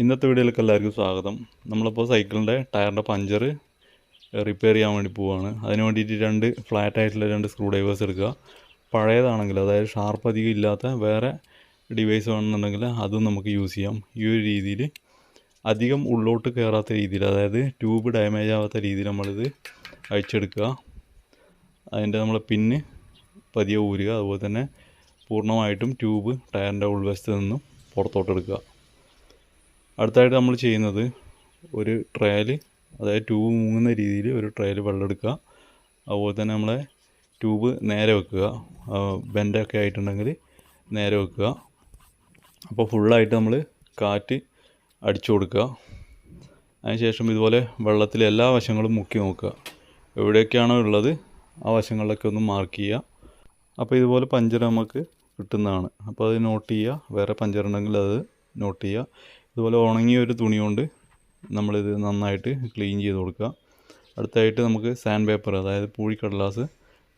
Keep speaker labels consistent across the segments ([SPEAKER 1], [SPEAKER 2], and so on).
[SPEAKER 1] ഇന്നത്തെ വീഡിയോയിലേക്ക് എല്ലാവർക്കും സ്വാഗതം. നമ്മളിപ്പോൾ സൈക്കിളിൻ്റെ ടയറിൻ്റെ പഞ്ചർ റിപ്പയർ ചെയ്യാൻ വേണ്ടി പോവുകയാണ്. അതിന് വേണ്ടിയിട്ട് രണ്ട് ഫ്ലാറ്റ് ആയിട്ടുള്ള രണ്ട് സ്ക്രൂ ഡ്രൈവേഴ്സ് എടുക്കുക. പഴയതാണെങ്കിൽ, അതായത് ഷാർപ്പ് അധികം ഇല്ലാത്ത വേറെ ഡിവൈസ് വേണമെന്നുണ്ടെങ്കിൽ അതും നമുക്ക് യൂസ് ചെയ്യാം. ഈ ഒരു രീതിയിൽ അധികം ഉള്ളോട്ട് കയറാത്ത രീതിയിൽ, അതായത് ട്യൂബ് ഡാമേജ് ആവാത്ത രീതിയിൽ നമ്മളിത് അഴിച്ചെടുക്കുക. അതിൻ്റെ നമ്മൾ പിന്ന് പതിയെ ഊരുക. അതുപോലെ തന്നെ പൂർണ്ണമായിട്ടും ട്യൂബ് ടയറിൻ്റെ ഉൾവശത്ത് നിന്നും പുറത്തോട്ടെടുക്കുക. അടുത്തായിട്ട് നമ്മൾ ചെയ്യുന്നത് ഒരു ട്രയൽ, അതായത് ട്യൂബ് മുങ്ങുന്ന രീതിയിൽ ഒരു ട്രയൽ വെള്ളം എടുക്കുക. അതുപോലെ തന്നെ നമ്മളെ ട്യൂബ് നേരെ വെക്കുക. ബെൻഡൊക്കെ ആയിട്ടുണ്ടെങ്കിൽ നേരെ വെക്കുക. അപ്പോൾ ഫുള്ളായിട്ട് നമ്മൾ കാറ്റ് അടിച്ചു കൊടുക്കുക. അതിനുശേഷം ഇതുപോലെ വെള്ളത്തിൽ എല്ലാ വശങ്ങളും മുക്കി നോക്കുക. എവിടെയൊക്കെയാണോ ഉള്ളത് ആ വശങ്ങളിലൊക്കെ ഒന്ന് മാർക്ക് ചെയ്യുക. അപ്പോൾ ഇതുപോലെ പഞ്ചർ നമുക്ക് കിട്ടുന്നതാണ്. അപ്പോൾ അത് നോട്ട് ചെയ്യുക. വേറെ പഞ്ചർ ഉണ്ടെങ്കിൽ അത് നോട്ട് ചെയ്യുക. ഇതുപോലെ ഉണങ്ങിയ ഒരു തുണി കൊണ്ട് നമ്മളിത് നന്നായിട്ട് ക്ലീൻ ചെയ്ത് കൊടുക്കുക. അടുത്തായിട്ട് നമുക്ക് സാൻഡ് പേപ്പർ, അതായത് പൂഴിക്കടലാസ്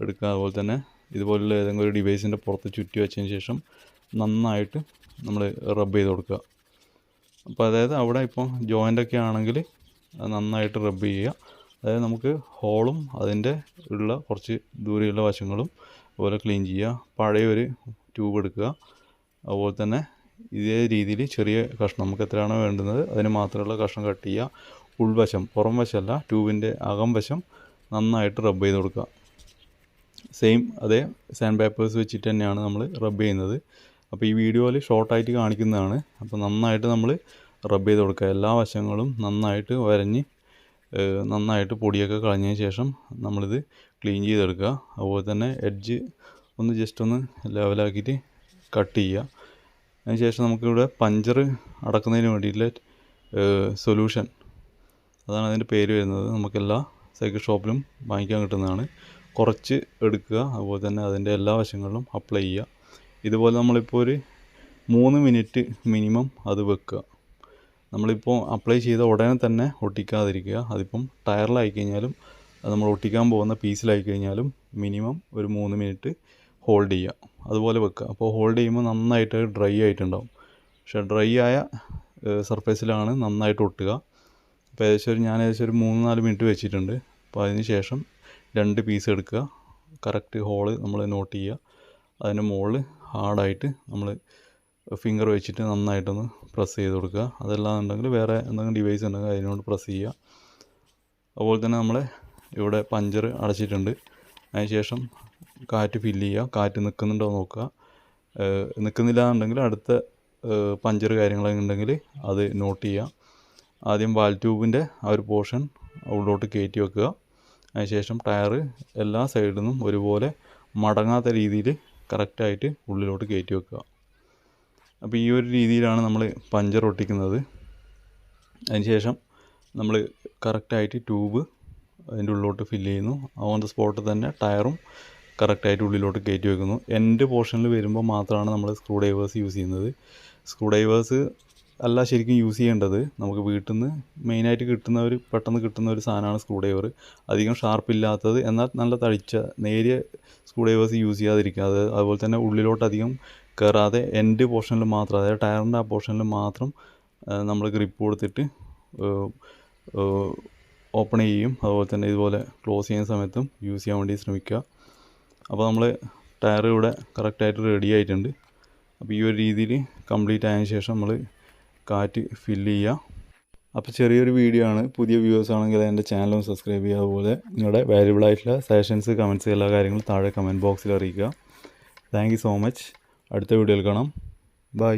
[SPEAKER 1] എടുക്കുക. അതുപോലെ തന്നെ ഇതുപോലുള്ള ഏതെങ്കിലും ഒരു ഡിവൈസിൻ്റെ പുറത്ത് ചുറ്റി വെച്ചതിന് ശേഷം നന്നായിട്ട് നമ്മൾ റബ്ബ് ചെയ്ത് കൊടുക്കുക. അപ്പോൾ അതായത് അവിടെ ഇപ്പോൾ ജോയിൻ്റൊക്കെ ആണെങ്കിൽ അത് നന്നായിട്ട് റബ്ബ് ചെയ്യുക. അതായത് നമുക്ക് ഹോളും അതിൻ്റെ ഉള്ള കുറച്ച് ദൂരെയുള്ള വശങ്ങളും അതുപോലെ ക്ലീൻ ചെയ്യുക. പഴയൊരു ട്യൂബ് എടുക്കുക. അതുപോലെ തന്നെ ഇതേ രീതിയിൽ ചെറിയ കഷ്ണം, നമുക്ക് എത്രയാണോ വേണ്ടുന്നത് അതിന് മാത്രമുള്ള കഷ്ണം കട്ട് ചെയ്യുക. ഉൾവശം, പുറം വശമല്ല, ട്യൂബിൻ്റെ അകംവശം നന്നായിട്ട് റബ്ബ് ചെയ്ത് കൊടുക്കുക. സെയിം അതേ സാൻഡ് പേപ്പേഴ്സ് വെച്ചിട്ട് തന്നെയാണ് നമ്മൾ റബ്ബ് ചെയ്യുന്നത്. അപ്പോൾ ഈ വീഡിയോയിൽ ഷോർട്ടായിട്ട് കാണിക്കുന്നതാണ്. അപ്പോൾ നന്നായിട്ട് നമ്മൾ റബ്ബ് ചെയ്ത് കൊടുക്കുക. എല്ലാ വശങ്ങളും നന്നായിട്ട് വരഞ്ഞ് നന്നായിട്ട് പൊടിയൊക്കെ കളഞ്ഞതിന് ശേഷം നമ്മളിത് ക്ലീൻ ചെയ്തെടുക്കുക. അതുപോലെ തന്നെ എഡ്ജ് ഒന്ന് ജസ്റ്റ് ഒന്ന് ലെവലാക്കിയിട്ട് കട്ട് ചെയ്യുക. അതിനുശേഷം നമുക്കിവിടെ പഞ്ചർ അടക്കുന്നതിന് വേണ്ടിയിട്ടുള്ള സൊല്യൂഷൻ, അതാണ് അതിൻ്റെ പേര് വരുന്നത്. നമുക്കെല്ലാ സൈക്കിൾ ഷോപ്പിലും വാങ്ങിക്കാൻ കിട്ടുന്നതാണ്. കുറച്ച് എടുക്കുക. അതുപോലെ തന്നെ അതിൻ്റെ എല്ലാ വശങ്ങളിലും അപ്ലൈ ചെയ്യുക. ഇതുപോലെ നമ്മളിപ്പോൾ ഒരു 3 മിനിറ്റ് മിനിമം അത് വെക്കുക. നമ്മളിപ്പോൾ അപ്ലൈ ചെയ്ത ഉടനെ തന്നെ ഒട്ടിക്കാതിരിക്കുക. അതിപ്പം ടയറിലായി കഴിഞ്ഞാലും അത് നമ്മൾ ഒട്ടിക്കാൻ പോകുന്ന പീസിലായി കഴിഞ്ഞാലും മിനിമം ഒരു 3 മിനിറ്റ് ഹോൾഡ് ചെയ്യുക. അതുപോലെ വെക്കുക. അപ്പോൾ ഹോൾഡ് ചെയ്യുമ്പോൾ നന്നായിട്ട് ഡ്രൈ ആയിട്ടുണ്ടാവും. പക്ഷേ ഡ്രൈ ആയ സർഫേസിലാണ് നന്നായിട്ട് ഒട്ടുക. അപ്പോൾ ഞാൻ ഏകദേശം ഒരു 3-4 മിനിറ്റ് വെച്ചിട്ടുണ്ട്. അപ്പോൾ അതിന് ശേഷം 2 പീസ് എടുക്കുക. കറക്റ്റ് ഹോള് നമ്മൾ നോട്ട് ചെയ്യുക. അതിൻ്റെ മുകളിൽ ഹാർഡായിട്ട് നമ്മൾ ഫിംഗർ വെച്ചിട്ട് നന്നായിട്ടൊന്ന് പ്രസ് ചെയ്ത് കൊടുക്കുക. അതല്ലാന്നുണ്ടെങ്കിൽ വേറെ എന്തെങ്കിലും ഡിവൈസ് ഉണ്ടെങ്കിൽ അതിനോട് പ്രസ് ചെയ്യുക. അതുപോലെ തന്നെ നമ്മൾ ഇവിടെ പഞ്ചർ അടച്ചിട്ടുണ്ട്. അതിനുശേഷം കാറ്റ് ഫില്ല് ചെയ്യുക. കാറ്റ് നിൽക്കുന്നുണ്ടോ നോക്കുക. നിൽക്കുന്നില്ല എന്നുണ്ടെങ്കിൽ അടുത്ത പഞ്ചർ കാര്യങ്ങളൊക്കെ ഉണ്ടെങ്കിൽ അത് നോട്ട് ചെയ്യുക. ആദ്യം വാൽ ട്യൂബിൻ്റെ ആ ഒരു പോർഷൻ ഉള്ളിലോട്ട് കയറ്റി വെക്കുക. അതിനുശേഷം ടയർ എല്ലാ സൈഡിൽ നിന്നും ഒരുപോലെ മടങ്ങാത്ത രീതിയിൽ കറക്റ്റായിട്ട് ഉള്ളിലോട്ട് കയറ്റി വെക്കുക. അപ്പോൾ ഈ ഒരു രീതിയിലാണ് നമ്മൾ പഞ്ചർ ഒട്ടിക്കുന്നത്. അതിനുശേഷം നമ്മൾ കറക്റ്റായിട്ട് ട്യൂബ് അതിൻ്റെ ഉള്ളിലോട്ട് ഫില്ല് ചെയ്യുന്നു. ഓൺ ദ സ്പോട്ട് തന്നെ ടയറും കറക്റ്റായിട്ട് ഉള്ളിലോട്ട് കയറ്റി വെക്കുന്നു. എൻഡ് പോർഷനിൽ വരുമ്പോൾ മാത്രമാണ് നമ്മൾ സ്ക്രൂ ഡ്രൈവേഴ്സ് യൂസ് ചെയ്യുന്നത്. സ്ക്രൂ ഡ്രൈവേഴ്സ് അല്ല ശരിക്കും യൂസ് ചെയ്യേണ്ടത്. നമുക്ക് വീട്ടിൽ നിന്ന് മെയിനായിട്ട് പെട്ടെന്ന് കിട്ടുന്ന ഒരു സാധനമാണ് സ്ക്രൂ ഡ്രൈവർ. അധികം ഷാർപ്പില്ലാത്തത്, എന്നാൽ നല്ല തടിച്ച നേരിയ സ്ക്രൂ ഡ്രൈവേഴ്സ് യൂസ് ചെയ്യാതിരിക്കുക. അതുപോലെ തന്നെ ഉള്ളിലോട്ട് അധികം കയറാതെ എൻഡ് പോർഷനിൽ മാത്രം, അതായത് ടയറിൻ്റെ ആ പോർഷനിൽ മാത്രം നമ്മൾ ഗ്രിപ്പ് കൊടുത്തിട്ട് ഓപ്പൺ ചെയ്യും. അതുപോലെ തന്നെ ഇതുപോലെ ക്ലോസ് ചെയ്യുന്ന സമയത്തും യൂസ് ചെയ്യാൻ വേണ്ടി ശ്രമിക്കുക. അപ്പോൾ നമ്മൾ ടയർ ഇവിടെ കറക്റ്റായിട്ട് റെഡി ആയിട്ടുണ്ട്. അപ്പോൾ ഈ ഒരു രീതിയിൽ കംപ്ലീറ്റ് ആയതിനു ശേഷം നമ്മൾ കാറ്റ് ഫില്ല് ചെയ്യുക. അപ്പോൾ ചെറിയൊരു വീഡിയോ ആണ്. പുതിയ വ്യൂവേഴ്സ് ആണെങ്കിൽ എൻ്റെ ചാനലും സബ്സ്ക്രൈബ് ചെയ്യുക. അതുപോലെ നിങ്ങളുടെ വാല്യുബിൾ ആയിട്ടുള്ള സജഷൻസ്, കമൻറ്റ്സ് എല്ലാ കാര്യങ്ങളും താഴെ കമൻറ്റ് ബോക്സിൽ അറിയിക്കുക. Thank you so much. അടുത്ത വീഡിയോയിൽ കാണാം. ബൈ.